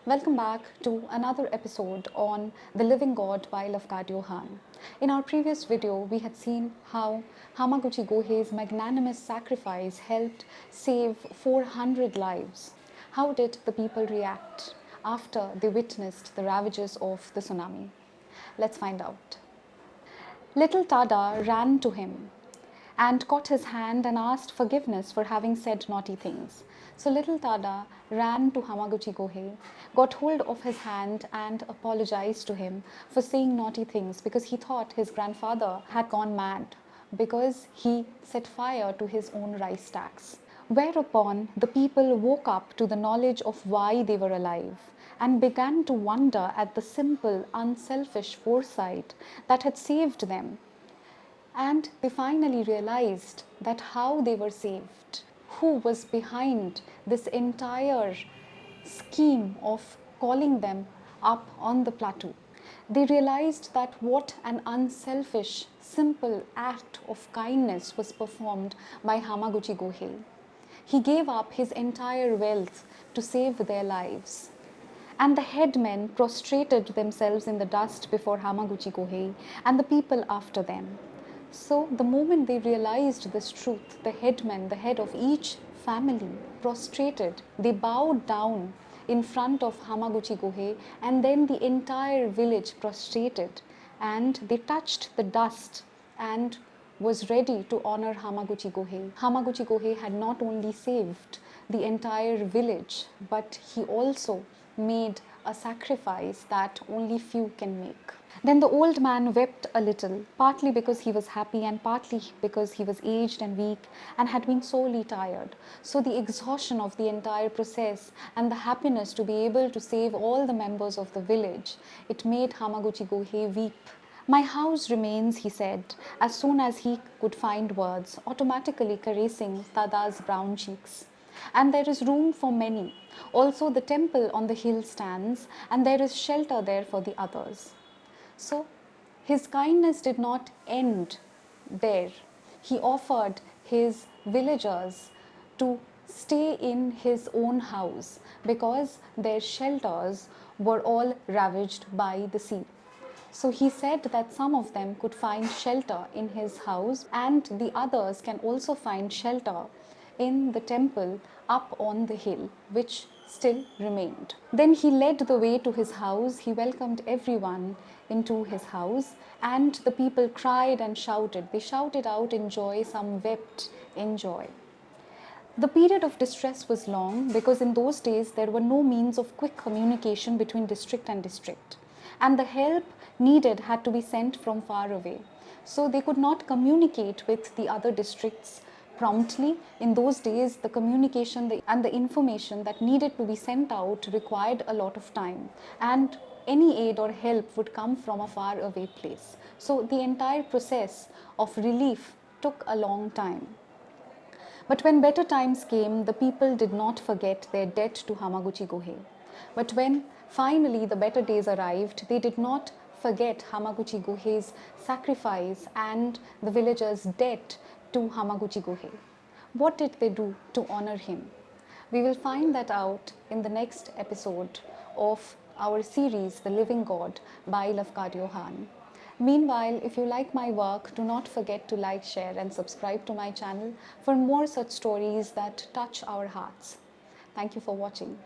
Welcome back to another episode on The Living God by Lafcadio Hearn. In our previous video, we had seen how Hamaguchi Gohei's magnanimous sacrifice helped save 400 lives. How did the people react after they witnessed the ravages of the tsunami? Let's find out. Little Tada ran to him and caught his hand and asked forgiveness for having said naughty things. So little Tada ran to Hamaguchi Gohei, got hold of his hand and apologized to him for saying naughty things because he thought his grandfather had gone mad because he set fire to his own rice stacks. Whereupon the people woke up to the knowledge of why they were alive and began to wonder at the simple, unselfish foresight that had saved them. And they finally realized that how they were saved, who was behind this entire scheme of calling them up on the plateau. They realized that what an unselfish, simple act of kindness was performed by Hamaguchi Gohei. He gave up his entire wealth to save their lives. And the headmen prostrated themselves in the dust before Hamaguchi Gohei and the people after them. So the moment they realized this truth, the headman, the head of each family, prostrated. They bowed down in front of Hamaguchi Gohei, and then the entire village prostrated and they touched the dust and was ready to honor Hamaguchi Gohei. Hamaguchi Gohei had not only saved the entire village, but he also made a sacrifice that only few can make. Then the old man wept a little, partly because he was happy and partly because he was aged and weak and had been sorely tired. So the exhaustion of the entire process and the happiness to be able to save all the members of the village, it made Hamaguchi Gohei weep. My house remains, he said, as soon as he could find words, automatically caressing Tada's brown cheeks. And there is room for many. Also the temple on the hill stands, and there is shelter there for the others. So his kindness did not end there. He offered his villagers to stay in his own house because their shelters were all ravaged by the sea. So he said that some of them could find shelter in his house and the others can also find shelter in the temple up on the hill, which still remained. Then he led the way to his house. He welcomed everyone into his house, and the people cried and shouted. They shouted out in joy, some wept in joy. The period of distress was long because in those days there were no means of quick communication between district and district, and the help needed had to be sent from far away. So they could not communicate with the other districts promptly. In those days, the communication and the information that needed to be sent out required a lot of time, and any aid or help would come from a far away place. So the entire process of relief took a long time. But when better times came, the people did not forget their debt to Hamaguchi Gohei. But when finally the better days arrived, they did not forget Hamaguchi Gohei's sacrifice and the villagers' debt to Hamaguchi Gohei. What did they do to honor him? We will find that out in the next episode of our series, The Living God by Lafcadio Hearn. Meanwhile, if you like my work, do not forget to like, share and subscribe to my channel for more such stories that touch our hearts. Thank you for watching.